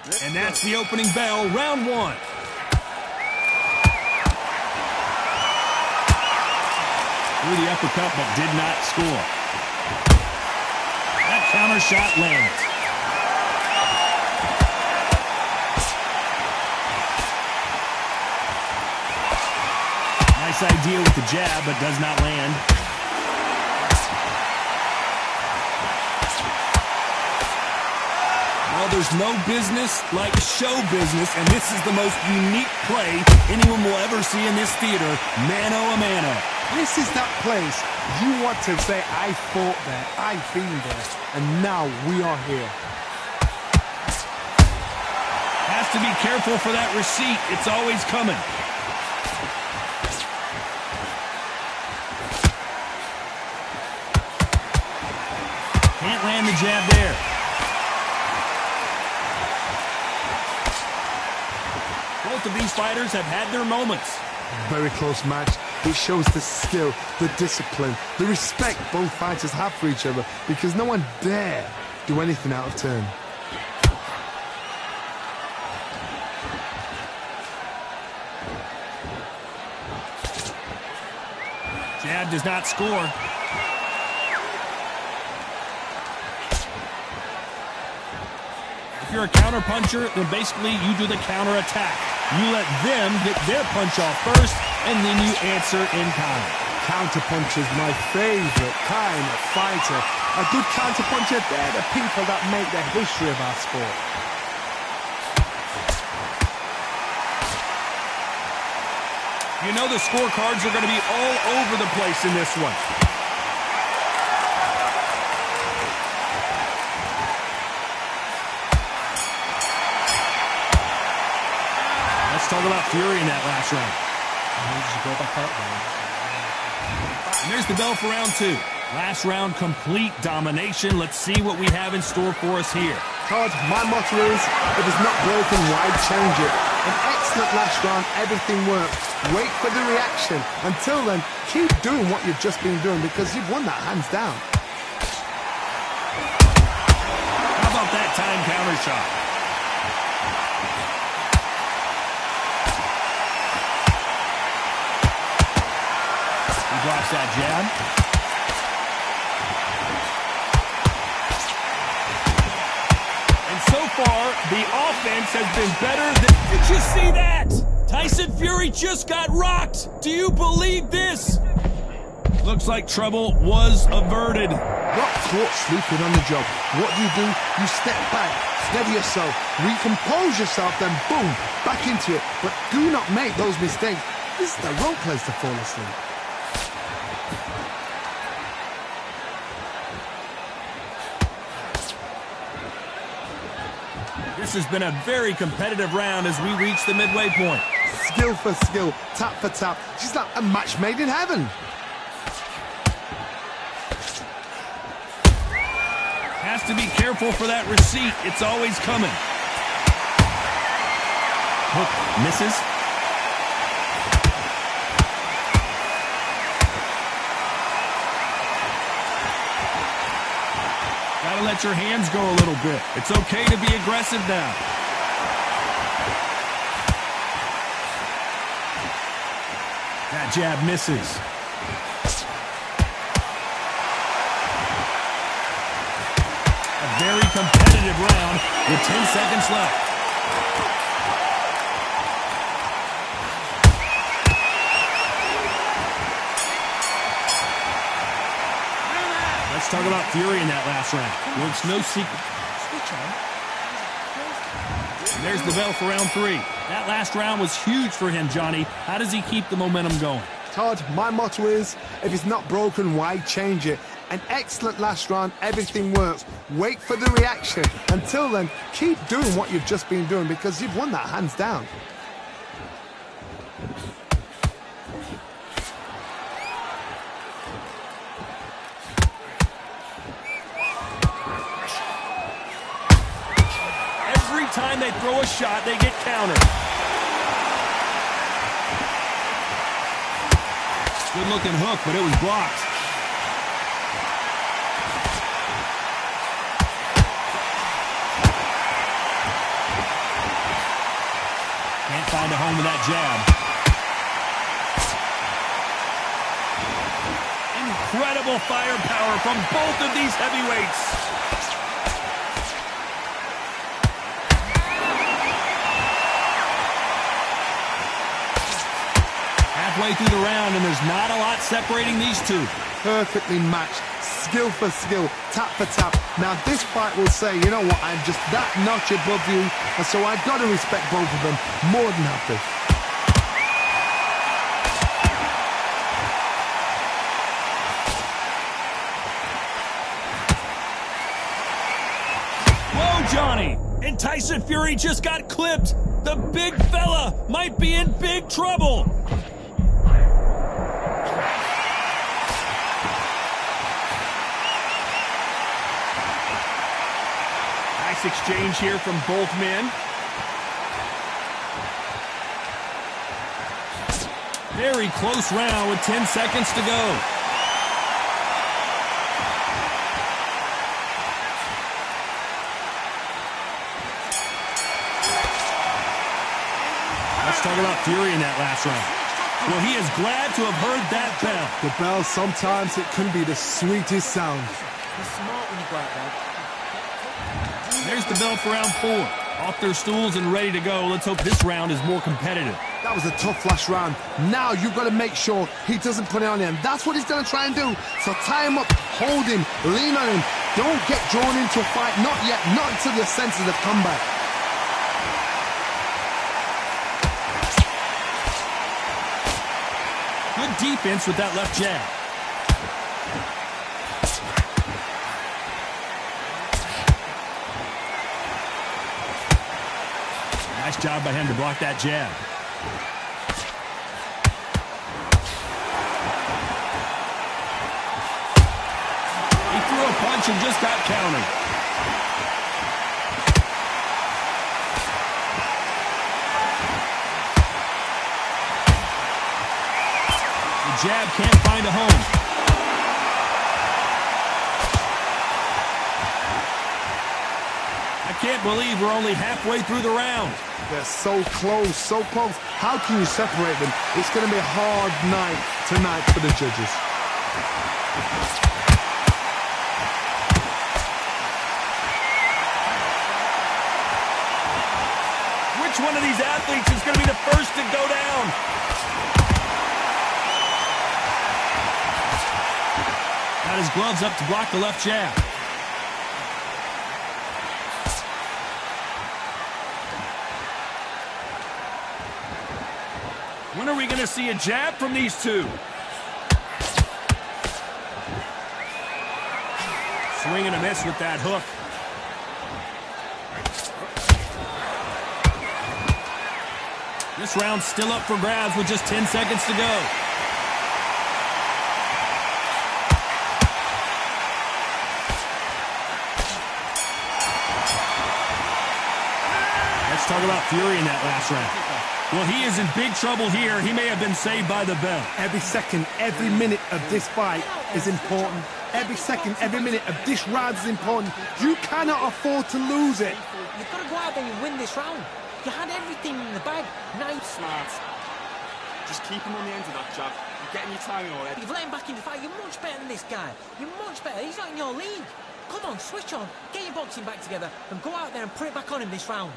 And that's the opening bell, round one. Threw the uppercut but did not score. That counter shot lands. Nice idea with the jab, but does not land. Well, there's no business like show business, and this is the most unique play anyone will ever see in this theater, mano a mano. This is that place you want to say, I fought there, I've been there, and now we are here. Has to be careful for that receipt. It's always coming. Can't land the jab there. Both of these fighters have had their moments. Very close match. It shows the skill, the discipline, the respect both fighters have for each other, because no one dare do anything out of turn. Jab does not score. If you're a counter puncher, then basically you do the counter attack. You let them get their punch off first, and then you answer in kind. Counterpuncher's my favorite kind of fighter. A good counterpuncher, they're the people that make the history of our sport. You know the scorecards are going to be all over the place in this one. Let's talk about fury in that last round. And there's the bell for round two. Last round, complete domination. Let's see what we have in store for us here. Todd, my motto is, if it's not broken, why change it? An excellent last round, everything works. Wait for the reaction. Until then, keep doing what you've just been doing, because you've won that hands down. How about that time counter shot? He blocks that jab. And so far, the offense has been better than... Did you see that? Tyson Fury just got rocked. Do you believe this? Looks like trouble was averted. Not caught sleeping on the job. What do? You step back, steady yourself, recompose yourself, then boom, back into it. But do not make those mistakes. This is the wrong place to fall asleep. This has been a very competitive round as we reach the midway point. Skill for skill, tap for tap. She's like a match made in heaven. Has to be careful for that receipt. It's always coming. Hook misses. Gotta let your hands go a little bit. It's okay to be aggressive now. That jab misses. A very competitive round with 10 seconds left. Let's talk about Fury in that last round. Well, it's no secret. And there's the bell for round three. That last round was huge for him, Johnny. How does he keep the momentum going? Todd, my motto is, if it's not broken, why change it? An excellent last round, everything works. Wait for the reaction. Until then, keep doing what you've just been doing, because you've won that hands down. Every time they throw a shot, they get countered. Good looking hook, but it was blocked. find a home with that jab. Incredible firepower from both of these heavyweights. Halfway through the round, and there's not a lot separating these two. Perfectly matched, skill for skill, tap for tap. Now this fight will say, you know what, I'm just that notch above you, and so I've got to respect both of them more than happy. Whoa, Johnny! And Tyson Fury just got clipped. The big fella might be in big trouble. Nice exchange here from both men. Very close round with 10 seconds to go. Let's talk about Fury in that last round. Well, he is glad to have heard that bell. The bell, sometimes it can be the sweetest sound. You're smart when you go out there. There's the bell for round 4. Off their stools and ready to go. Let's hope this round is more competitive. That was a tough last round. Now you've got to make sure he doesn't put it on him. That's what he's going to try and do. So tie him up, hold him, lean on him. Don't get drawn into a fight. Not yet. Not until your senses have come back. Good defense with that left jab. Nice job by him to block that jab. He threw a punch and just got countered. The jab can't find a home. I can't believe we're only halfway through the round. They're so close, so close. How can you separate them? It's going to be a hard night tonight for the judges. Which one of these athletes is going to be the first to go down? Got his gloves up to block the left jab. When are we going to see a jab from these two? Swing and a miss with that hook. This round's still up for grabs with just 10 seconds to go. Let's talk about Fury in that last round. Well, he is in big trouble here. He may have been saved by the bell. Every second, every minute of this fight is important. Every second, every minute of this round is important. You cannot afford to lose it. You've got to go out there and win this round. You had everything in the bag. Now you're smart. Just keep him on the end of that jab. You're getting your timing already. You've let him back in the fight. You're much better than this guy. You're much better. He's not in your league. Come on, switch on. Get your boxing back together and go out there and put it back on him this round.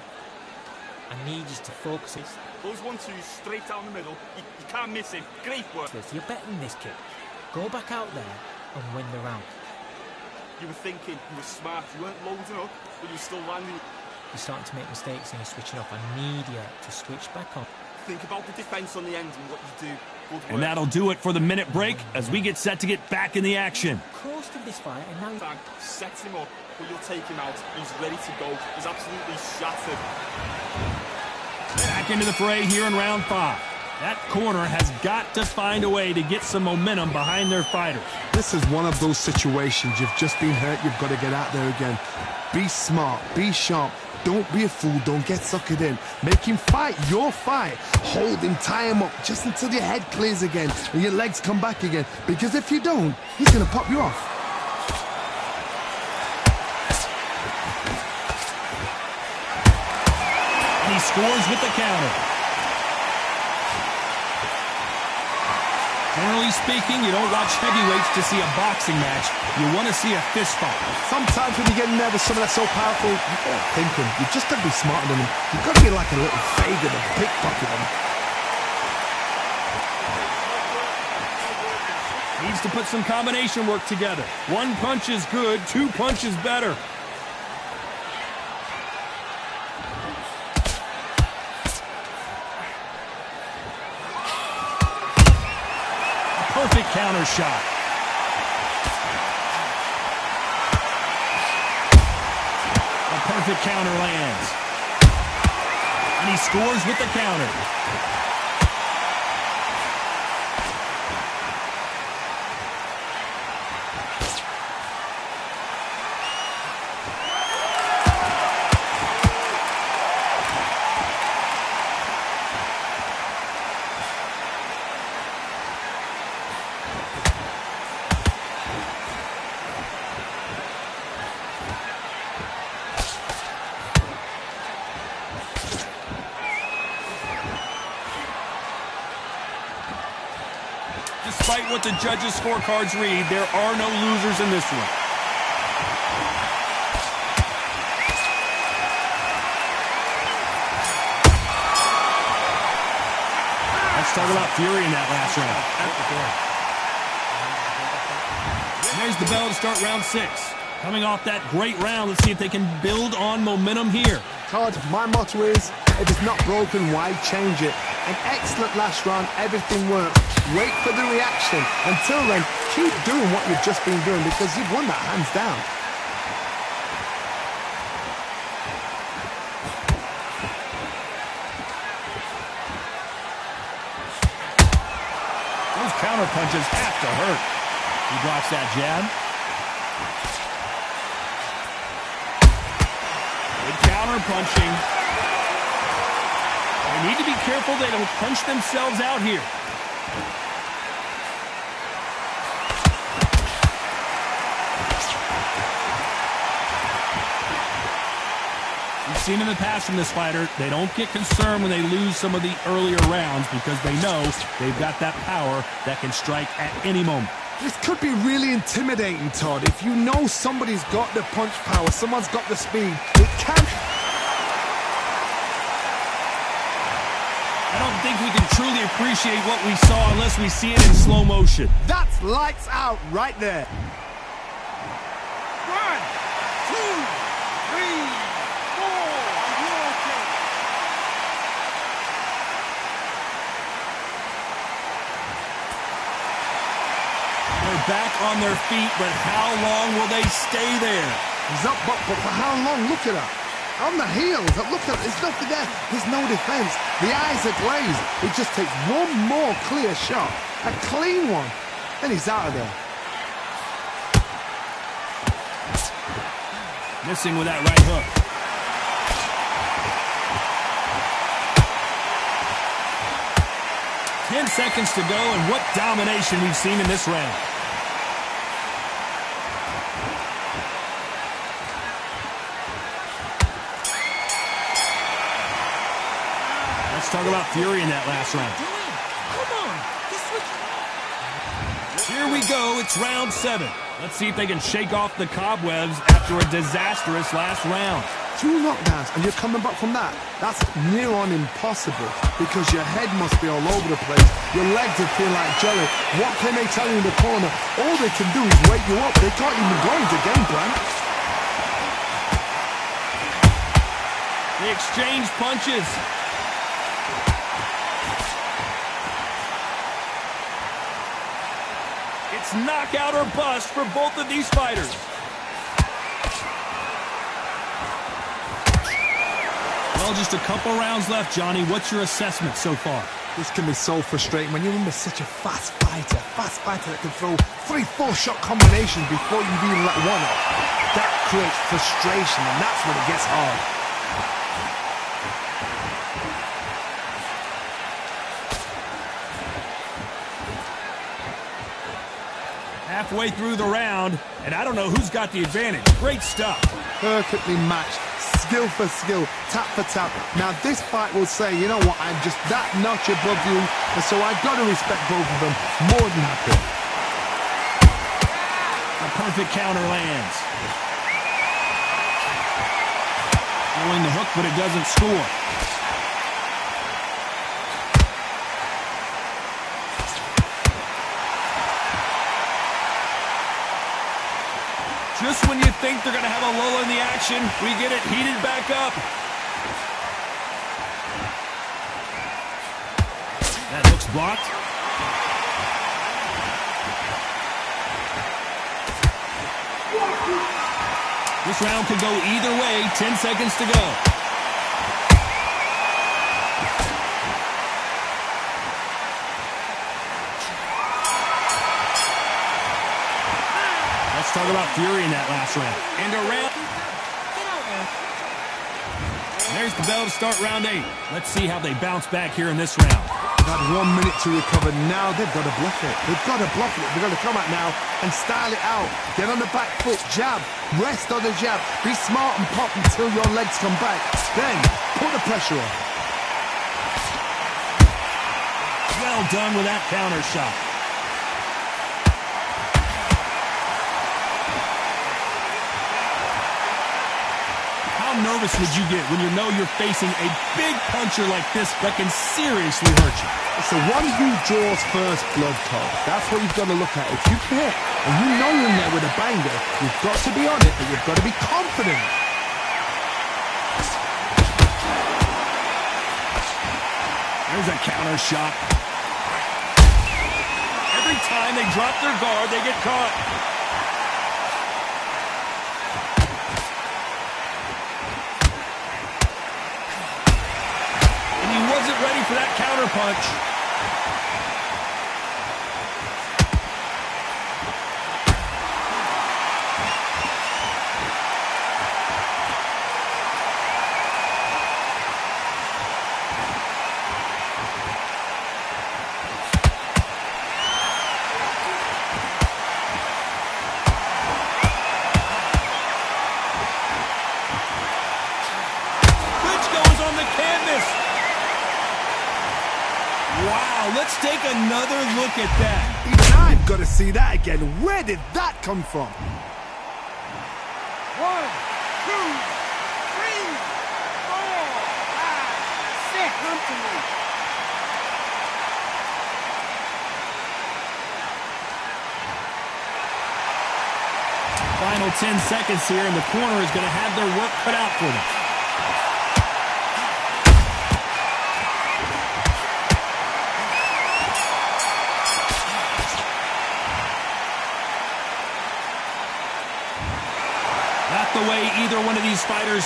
I need you to focus. Those 1-2s straight down the middle. You can't miss him. Great work. You're better than this kid. Go back out there and win the round. You were thinking, you were smart. You weren't loading up, but you were still landing. You're starting to make mistakes and you're switching off. I need you to switch back on. Think about the defense on the end and what you do. Good work. And that'll do it for the minute break as we get set to get back in the action. Close to this fight and now sets him up, but you'll take him out. He's ready to go. He's absolutely shattered. Back into the fray here in round 5. That corner has got to find a way to get some momentum behind their fighters. This is one of those situations. You've just been hurt. You've got to get out there again. Be smart. Be sharp. Don't be a fool. Don't get suckered in. Make him fight your fight. Hold him, tie him up just until your head clears again and your legs come back again. Because if you don't, he's going to pop you off. And he scores with the counter. Generally speaking, you don't watch heavyweights to see a boxing match. You want to see a fist fight. Sometimes when you get nervous, someone that's so powerful, you gotta think him. You just gotta be smarter than him. You gotta be like a little faggot and pickpocket him. Needs to put some combination work together. One punch is good, two punches better. Perfect counter shot. A perfect counter lands. And he scores with the counter. Despite what the judges' scorecards read, there are no losers in this one. Let's talk about fury in that last round. And there's the bell to start round 6. Coming off that great round, let's see if they can build on momentum here. Todd, my motto is, if it's not broken, why change it? An excellent last round, everything works. Wait for the reaction. Until then, keep doing what you've just been doing because you've won that hands down. Those counter punches have to hurt. He blocks that jab. Good counter punching. They need to be careful they don't punch themselves out here. We've seen in the past from this fighter, they don't get concerned when they lose some of the earlier rounds because they know they've got that power that can strike at any moment. This could be really intimidating, Todd. If you know somebody's got the punch power, someone's got the speed, it can... I don't think we can truly appreciate what we saw unless we see it in slow motion. That's lights out right there. 1, 2, 3, 4. Are you okay? They're back on their feet, but how long will they stay there? He's up, but for how long? Look at her. On the heels. Look at her. There's nothing there. There's no defense. The eyes are glazed. It just takes one more clear shot. A clean one. Then he's out of there. Missing with that right hook. Ten seconds to go, and what domination we've seen in this round. Let's talk about fury in that last round. Come on, Here we go, it's round 7. Let's see if they can shake off the cobwebs after a disastrous last round. 2 knockdowns and you're coming back from that. That's near on impossible because your head must be all over the place. Your legs will feel like jelly. What can they tell you in the corner? All they can do is wake you up. They can't even go into game plan. They exchange punches. It's knockout or bust for both of these fighters. Well, just a couple rounds left, Johnny. What's your assessment so far? This can be so frustrating when you're in with such a fast fighter that can throw 3-4 shot combinations before you've even let one off. That creates frustration, and that's when it gets hard. Halfway through the round, and I don't know who's got the advantage. Great stuff. Perfectly matched. skill for skill, tap for tap. Now this fight will say, you know what, I'm just that notch above you, and so I've got to respect both of them. More than happy. A perfect counter lands. Throwing the hook, but it doesn't score. Just when you think they're going to have a lull in the action, we get it heated back up. That hook's blocked. This round could go either way. 10 seconds to go. Let's talk about Fury in that last round. And a round. There's the bell to start round 8. Let's see how they bounce back here in this round. They've had 1 minute to recover. Now they've got to bluff it. They've got to bluff it. They've got to come out now and style it out. Get on the back foot, jab, rest on the jab. Be smart and pop until your legs come back. Then put the pressure on. Well done with that counter shot. How nervous would you get when you know you're facing a big puncher like this that can seriously hurt you? It's the one who draws first blood, Todd. That's what you've got to look at. If you can hit and you know you're in there with a banger, you've got to be on it, but you've got to be confident. There's a counter shot. Every time they drop their guard, they get caught. Wasn't ready for that counter punch. Klitschko is on the canvas. Wow, let's take another look at that. Even I've got to see that again. Where did that come from? 1, 2, 3, 4, 5, 6. Come to me. Final 10 seconds here, and the corner is going to have their work cut out for them. Not the way either one of these fighters.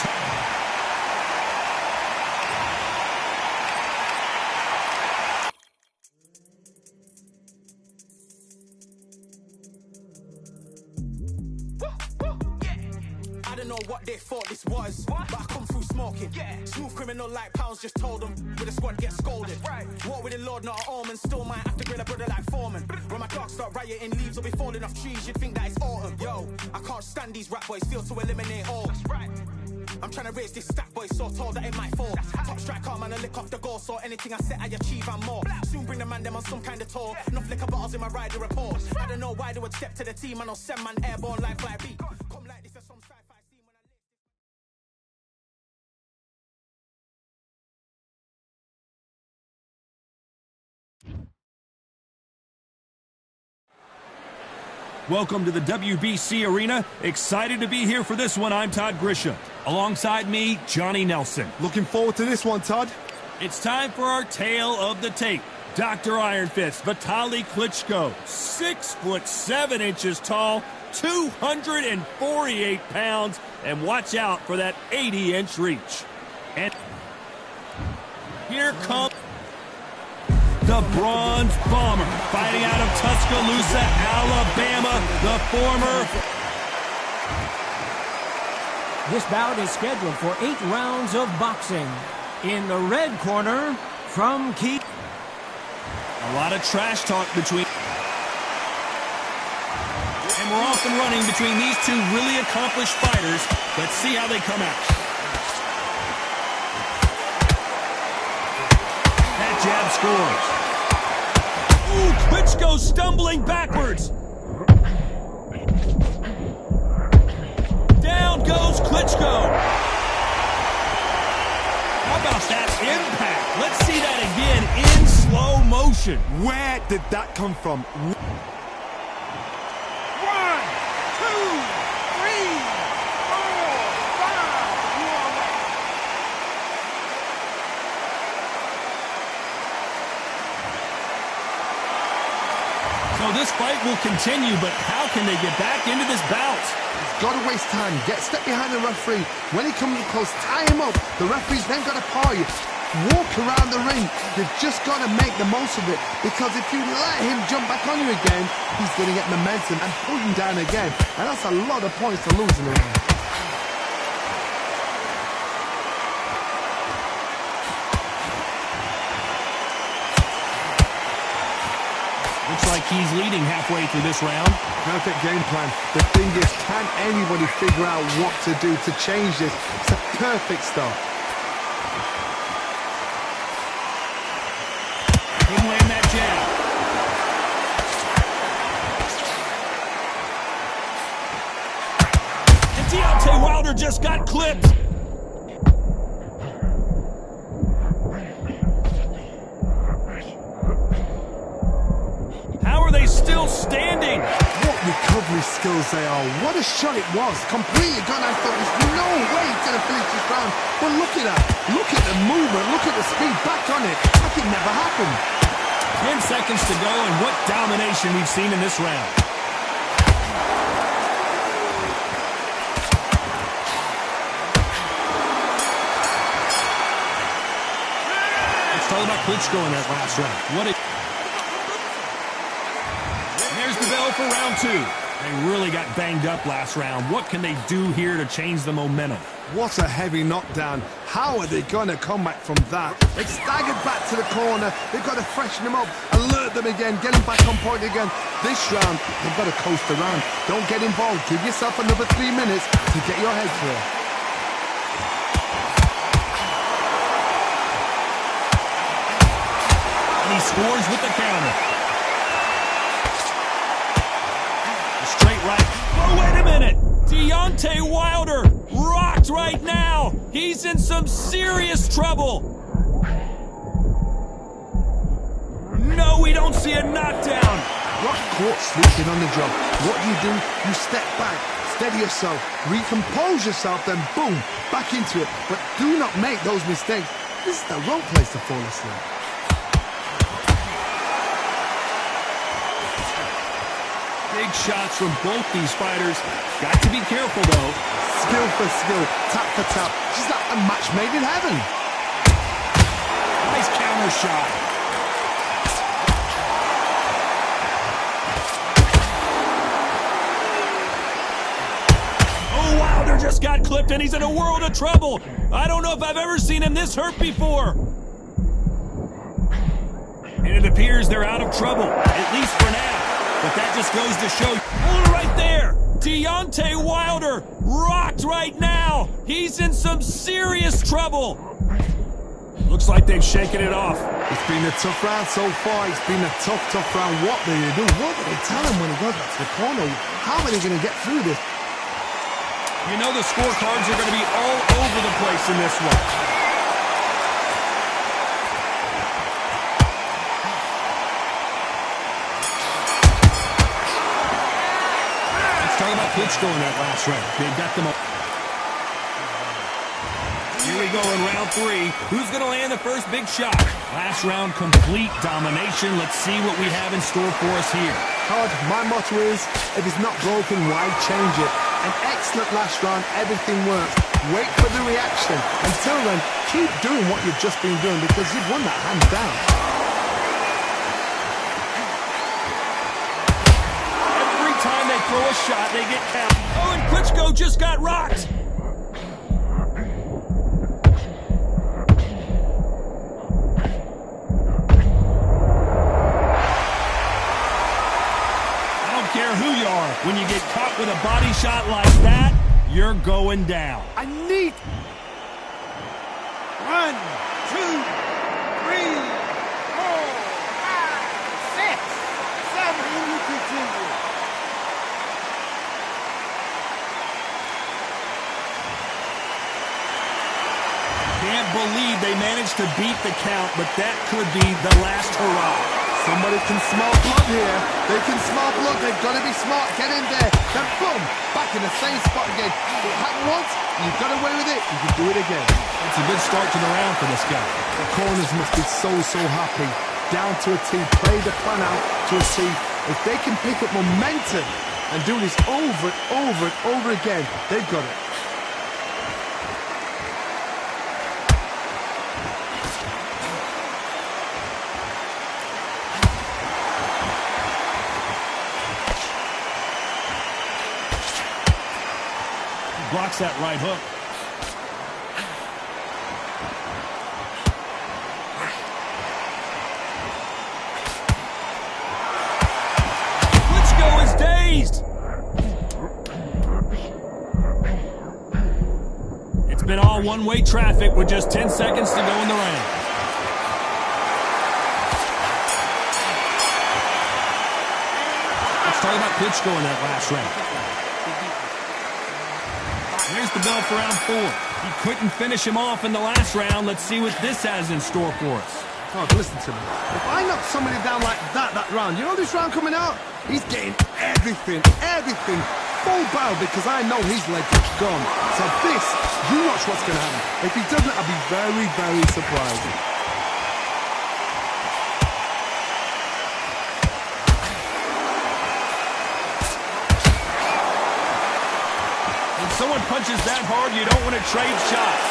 I don't know what they thought this was, but I come through smoking. Smooth criminal like pounds, just told them. With a squad get scolded. War with the Lord, not an omen. Still might have to grill a brother like Foreman. When my dogs start rioting, leaves will be falling off trees. You'd think that it's autumn. Yo, I can't stand these rap boys, feel to eliminate all. I'm trying to raise this stack, boy, so tall that it might fall. Top striker, man, I lick off the goal, so anything I set, I achieve and more. Soon bring the man them on some kind of tour. Enough liquor bottles in my rider report. I don't know why they would step to the team, I know 7 man airborne like 5B. Come like this, some sci-fi scene when I live. Welcome to the WBC Arena. Excited to be here for this one. I'm Todd Grisham. Alongside me, Johnny Nelson. Looking forward to this one, Todd. It's time for our tale of the tape. Dr. Iron Fist, Vitaly Klitschko, 6'7" tall, 248 pounds, and watch out for that 80-inch reach. And here comes the Bronze Bomber, fighting out of Tuscaloosa, Alabama, the former. This bout is scheduled for 8 rounds of boxing. In the red corner, from Keith. A lot of trash talk between. And we're off and running between these two really accomplished fighters. Let's see how they come out. jab scores. Ooh, Klitschko stumbling backwards. Down goes Klitschko. How about that impact? Let's see that again in slow motion. Where did that come from? 1, 2, 3, 4, 5. So this fight will continue, but how can they get back into this bout? Got to waste time. Step behind the referee. When he comes close, tie him up. The referee's then got to paw you. Walk around the ring. You've just got to make the most of it, because if you let him jump back on you again, he's going to get momentum and pull you down again. And that's a lot of points to lose in the round. Looks like he's leading halfway through this round. Perfect game plan. The thing is, can anybody figure out what to do to change this? It's a perfect start. Couldn't land that jab. And Deontay Wilder just got clipped. How are they still standing? What recovery skills they are. What a shot it was. Completely gone. I thought there's no way he's going to finish this round. But look at that. Look at the movement. Look at the speed. Back on it. Like it never happened. 10 seconds to go, and what domination we've seen in this round. Let's talk about Klitschko in that last round. There's the bell for round 2. They really got banged up last round. What can they do here to change the momentum? What a heavy knockdown. How are they going to come back from that? They've staggered back to the corner. They've got to freshen them up, alert them again, get them back on point again. This round, they've got to coast around. Don't get involved. Give yourself another 3 minutes to get your head clear. And he scores with the counter. A straight right. Oh, wait a minute. Deontay Wilder rocked right now. He's in some serious trouble. No, we don't see a knockdown. Got caught sleeping on the job. What do? You step back, steady yourself, recompose yourself, then boom, back into it. But do not make those mistakes. This is the wrong place to fall asleep. Big shots from both these fighters. Got to be careful, though. Skill for skill, tap for tap. Just like a match made in heaven. Nice counter shot. Oh, Wilder just got clipped, and he's in a world of trouble. I don't know if I've ever seen him this hurt before. And it appears they're out of trouble, at least for now. But that just goes to show you. Oh, right there. Deontay Wilder rocked right now. He's in some serious trouble. Looks like they've shaken it off. It's been a tough round so far. It's been a tough round. What do they do? What do they tell him when he goes back to the corner? How are they going to get through this? You know the scorecards are going to be all over the place in this one. Talk about Klitschko in that last round. They got them up. Here we go in round 3. Who's going to land the first big shot? Last round, complete domination. Let's see what we have in store for us here. Todd, my motto is, if it's not broken, why change it? An excellent last round. Everything works. Wait for the reaction. Until then, keep doing what you've just been doing, because you've won that hands down. Time they throw a shot, they get count. Oh, and Klitschko just got rocked. I don't care who you are. When you get caught with a body shot like that, you're going down. I need... 1, 2, 3, can't believe they managed to beat the count, but that could be the last hurrah. Somebody can smell blood here. They can smell blood. They've got to be smart. Get in there. Then boom, back in the same spot again. It happened once. You've got away with it. You can do it again. It's a good start to the round for this guy. The corners must be so happy. Down to a T. Play the plan out to a T. If they can pick up momentum and do this over and over and over again, they've got it. Blocks that right hook. Klitschko is dazed. It's been all one-way traffic with just 10 seconds to go in the round. Let's talk about Klitschko in that last round. Here's the bell for round 4. He couldn't finish him off in the last round. Let's see what this has in store for us. Oh, listen to me. If I knock somebody down like that round, you know this round coming out? He's getting everything, full barrel, because I know his leg is gone. So this, you watch what's going to happen. If he doesn't, I'll be very, very surprised. Someone punches that hard, you don't want to trade shots.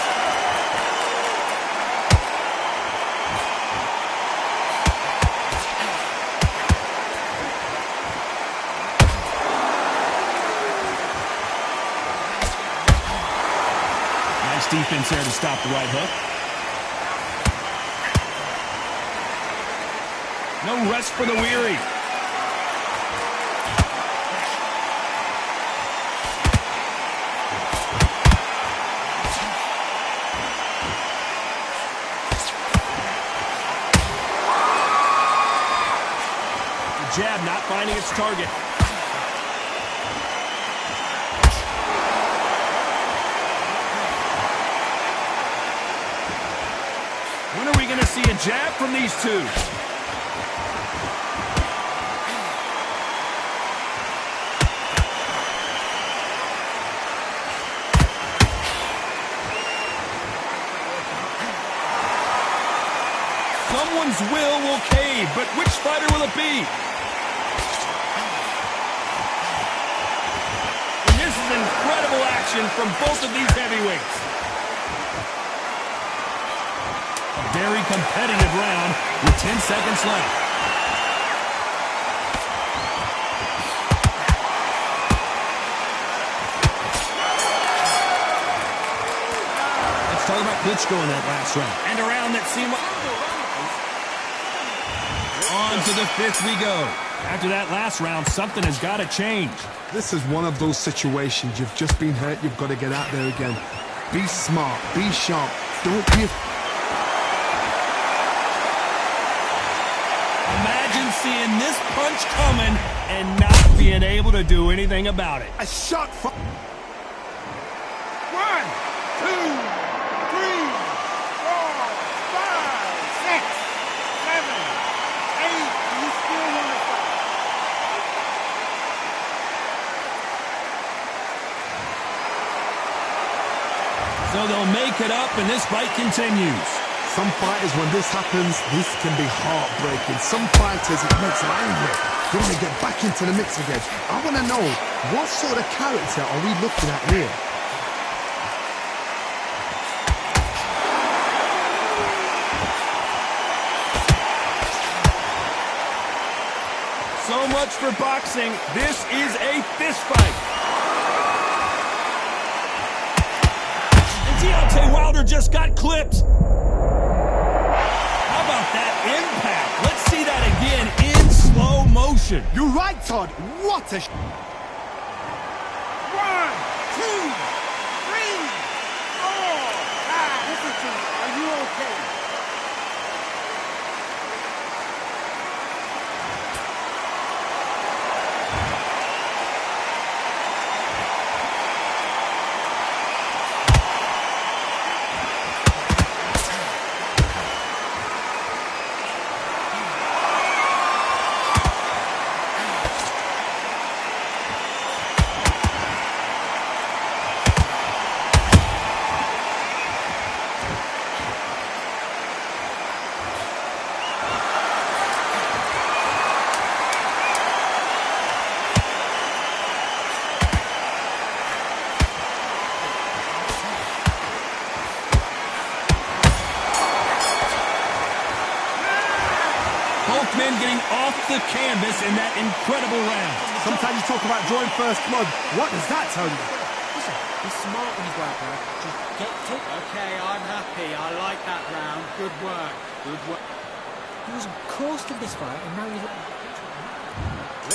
Nice defense there to stop the right hook. No rest for the weary. Jab not finding its target. When are we going to see a jab from these two? Someone's will cave, but which fighter will it be? Incredible action from both of these heavyweights. A very competitive round with 10 seconds left. Let's talk about Klitschko in that last round. And a round that seemed like... On to the 5th we go. After that last round, something has got to change. This is one of those situations. You've just been hurt. You've got to get out there again. Be smart. Be sharp. Don't be... Imagine seeing this punch coming and not being able to do anything about it. A shot for... 1, 2, 3, 4, 5, 6, 7, 8. You still want to fight? So they'll make it up and this fight continues. Some fighters, when this happens, this can be heartbreaking. Some fighters, it makes them angry. They want to get back into the mix again. I want to know, what sort of character are we looking at here? So much for boxing. This is a fist fight. And Deontay Wilder just got clipped. How about that impact? Let's see that again in slow motion. You're right, Todd. What a... 1, 2, 3, 4, 5, listen to me. Are you okay? Both men getting off the canvas in that incredible round. Sometimes you talk about drawing first blood. What does that tell you? Listen, be smart when you go out there. Just get to... Okay, I'm happy. I like that round. Good work. Good work. He was close to this fight, and now he's...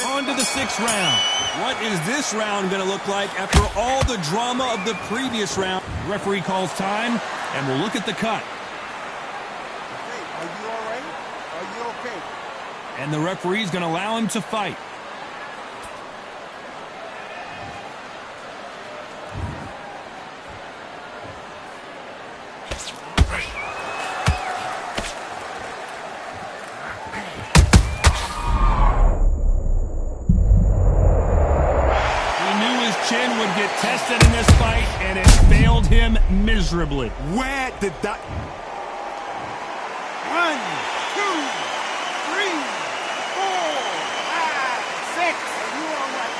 On to the 6th round. What is this round going to look like after all the drama of the previous round? Referee calls time, and we'll look at the cut. Are you all right? Are you okay? And the referee's going to allow him to fight. Chin would get tested in this fight, and it failed him miserably. Where did that... 1, 2, 3, 4, 5, 6. Are you all right?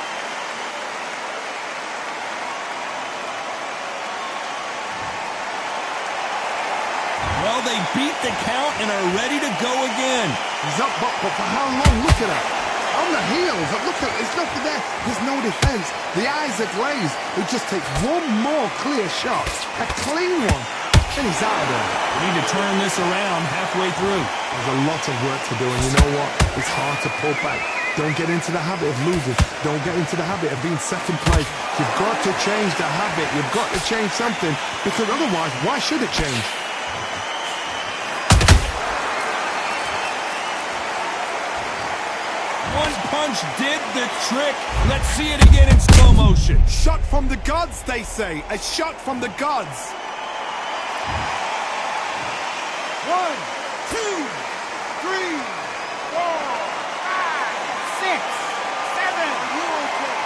Well, they beat the count and are ready to go again. He's up, but for how long? Look at that. On the heels, look at it, there's nothing there. There's no defense. The eyes are glazed. It just takes one more clear shot, a clean one, and he's out of there. We need to turn this around halfway through. There's a lot of work to do, and you know what? It's hard to pull back. Don't get into the habit of losing. Don't get into the habit of being second place. You've got to change the habit. You've got to change something, because otherwise, why should it change? One punch did the trick. Let's see it again in slow motion. Shot from the gods, they say. A shot from the gods. 1, 2, 3, 4, 5, 6, 7. Are you okay?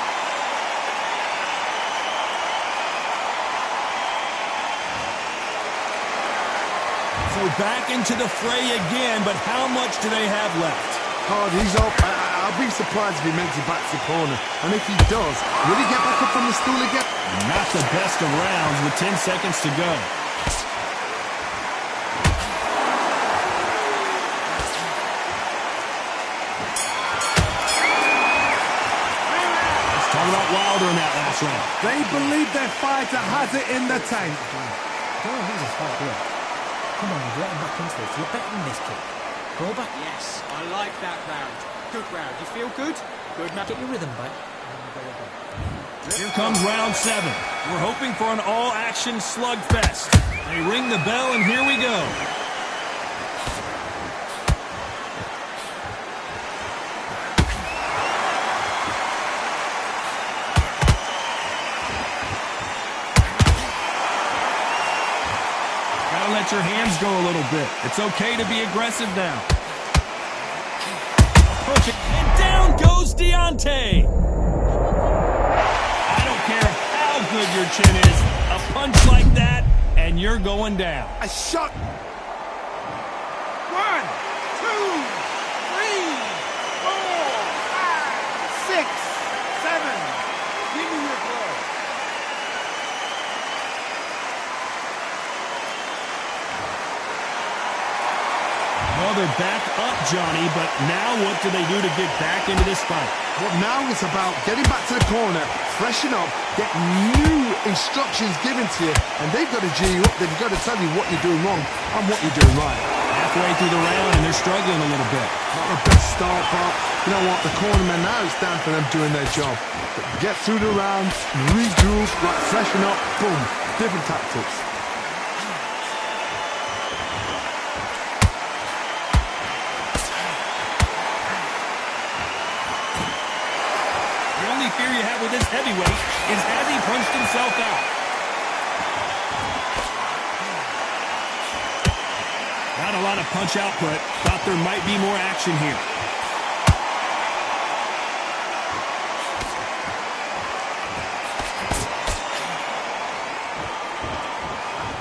So back into the fray again, but how much do they have left? Hard, he's up. I'll be surprised if he makes it back to the corner. And if he does, will he get back up from the stool again? Not the best of rounds with 10 seconds to go. Let's talk about Wilder in that last round. They believe their fighter has it in the tank. Don't lose this fight here. Come on, you've let him back into this. You're better than this, kid. Go back. Yes, I like that round. Good round. You feel good? Good man. Get your rhythm back. Here comes round 7. We're hoping for an all-action slugfest. They ring the bell, and here we go. Gotta let your hands go a little bit. It's okay to be aggressive now. Push it, and down goes Deontay. I don't care how good your chin is. A punch like that, and you're going down. A shot. 1, 2, 3, 4, 5, 6, 7. Give me your blow. Well, they're back up, Johnny, but now what do they do to get back into this fight? Well, now it's about getting back to the corner, freshen up, get new instructions given to you, and they've got to G you up. They've got to tell you what you're doing wrong and what you're doing right. Halfway through the round, and they're struggling a little bit. Not the best start, but you know what? The cornermen now, it's down for them doing their job. Get through the round, regroup, like freshen up, boom, different tactics. Fear you have with this heavyweight is as he punched himself out. Not a lot of punch output. Thought there might be more action here.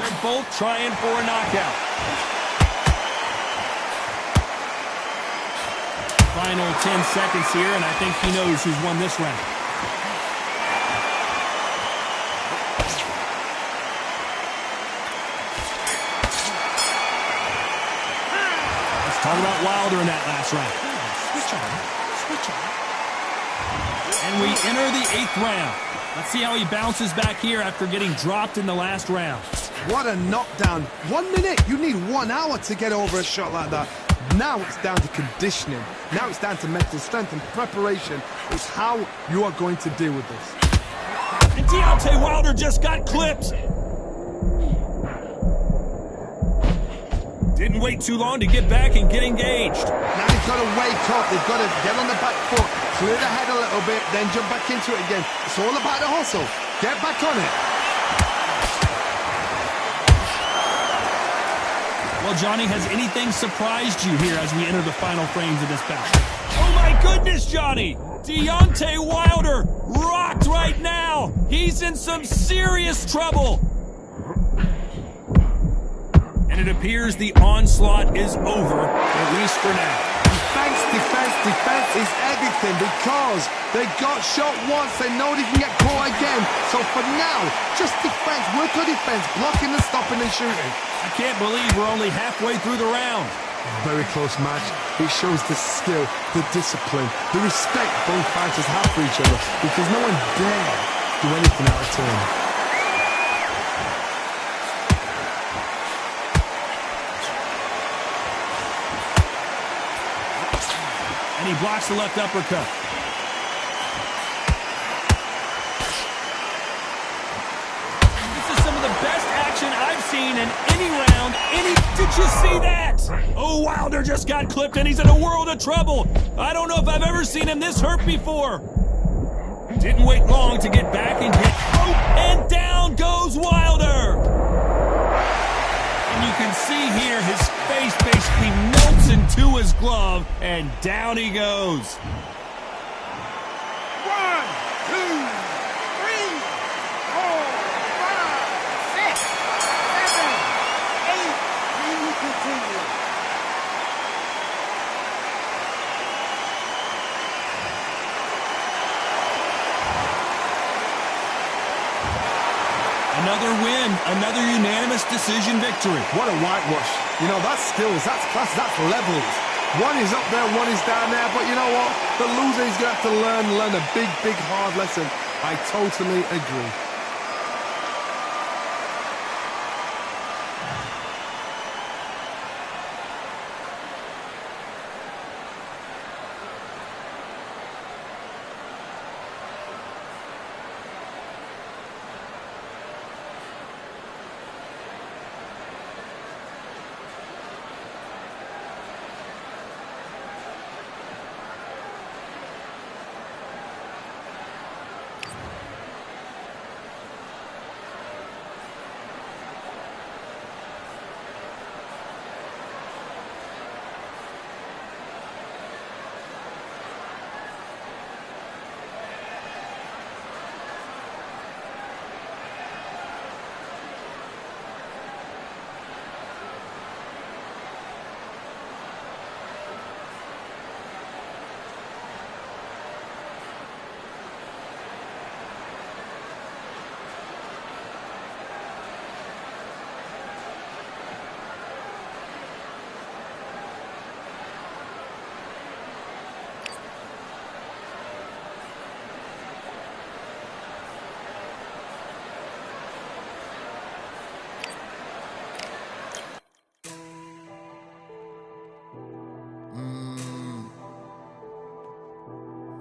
They're both trying for a knockout. Final 10 seconds here, and I think he knows who's won this round. Talk about Wilder in that last round. Switch on. Switch on. And we enter the 8th round. Let's see how he bounces back here after getting dropped in the last round. What a knockdown. 1 minute. You need 1 hour to get over a shot like that. Now it's down to conditioning. Now it's down to mental strength and preparation. It's how you are going to deal with this. And Deontay Wilder just got clipped. Didn't wait too long to get back and get engaged. Now they've got to wake up. They've got to get on the back foot, clear the head a little bit, then jump back into it again. It's all about the hustle. Get back on it. Well, Johnny, has anything surprised you here as we enter the final frames of this bout? Oh my goodness, Johnny! Deontay Wilder rocked right now! He's in some serious trouble! And it appears the onslaught is over, at least for now. Defense, defense, defense is everything because they got shot once. They know they can get caught again. So for now, just defense, work on defense, blocking and stopping and shooting. I can't believe we're only halfway through the round. Very close match. It shows the skill, the discipline, the respect both fighters have for each other because no one dare do anything out of turn. And he blocks the left uppercut. This is some of the best action I've seen in any round. Did you see that? Oh, Wilder just got clipped and he's in a world of trouble. I don't know if I've ever seen him this hurt before. Didn't wait long to get back and get... Oh, and down goes Wilder. And you can see here his face basically melts into his glove, and down he goes. 1, 2, 3, 4, 5, 6, 7, 8. Can you continue? Another win, another unanimous decision victory. What a whitewash. You know, that's skills, that's class, that's levels. One is up there, one is down there, but you know what? The loser is going to have to learn a big, big, hard lesson. I totally agree.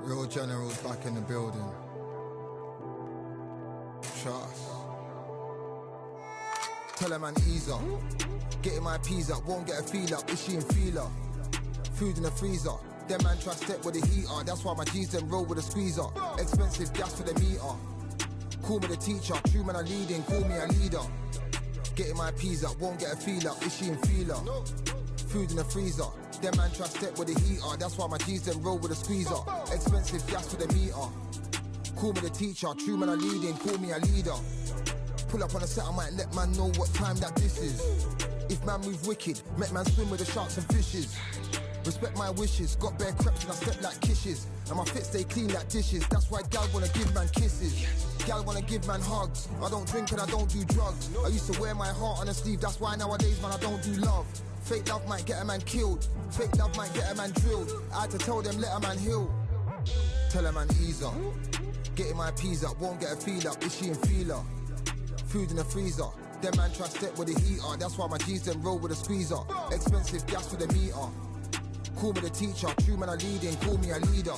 Real generals back in the building. Trust. Tell a man ease up. Getting my peas up, won't get a feel up. Is she in feeler? Food in the freezer. Them man try step with the heater. That's why my G's them roll with a squeezer. Expensive gas for the meter. Call me the teacher. True man I leading, call me a leader. Getting my peas up, won't get a feel up. Is she in feeler? Food in the freezer. Them man try step with the heater. That's why my G's them roll with a squeezer. Expensive gas for the meter. Call me the teacher. True man I leading, call me a leader. Pull up on a set, I might let man know what time that this is. If man move wicked, make man swim with the sharks and fishes. Respect my wishes, got bare creps and I step like kishes. And my fit stay clean like dishes, that's why gal wanna give man kisses. Gal wanna give man hugs, I don't drink and I don't do drugs. I used to wear my heart on a sleeve, that's why nowadays man I don't do love. Fake love might get a man killed, fake love might get a man drilled. I had to tell them let a man heal. Tell a man ease up, getting my peas up, won't get a feel up, itchy and feeler. Food in the freezer, them man try step with the heater, that's why my G's them roll with a squeezer. Expensive gas for the meter, call me the teacher, true man I leading, call me a leader.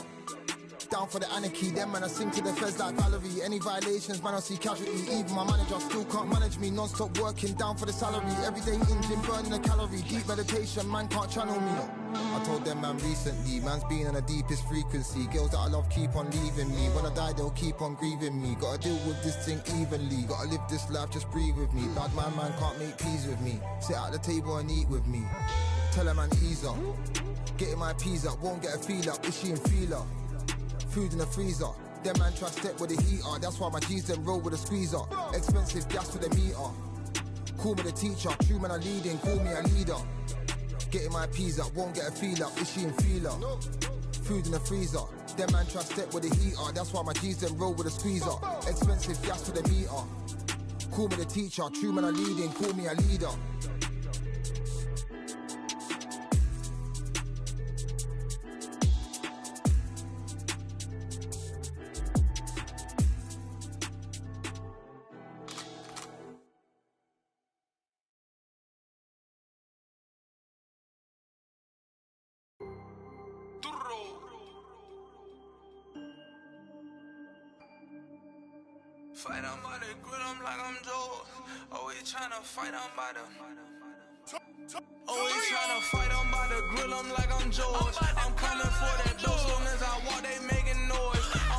Down for the anarchy, them man I sing to the feds like Valerie. Any violations, man I see casualty. Even my manager still can't manage me. Non-stop working, down for the salary. Everyday in gym, burning a calorie. Deep meditation, man can't channel me. I told them man recently, man's been on the deepest frequency. Girls that I love keep on leaving me. When I die they'll keep on grieving me. Gotta deal with this thing evenly. Gotta live this life, just breathe with me. Bad man can't make peace with me. Sit at the table and eat with me. Tell a man ease up, getting my peas up, won't get a feel up, itchy and feeler. Food in the freezer, them man try step with the heater, that's why my G's them roll with a squeezer. Expensive gas for the meter, call me the teacher, true man I leading, call me a leader. Getting my peas up, won't get a feel up, itchy and feeler. Food in the freezer, them man try step with the heater, that's why my G's them roll with a squeezer. Expensive gas for the meter, call me the teacher, true man I leading, call me a leader. Fight on by the grill, I'm like I'm Joe. Always tryna fight on by the. Always tryna fight on by the grill, I'm like I'm George. I'm coming for that dough, soon as I walk, they making noise.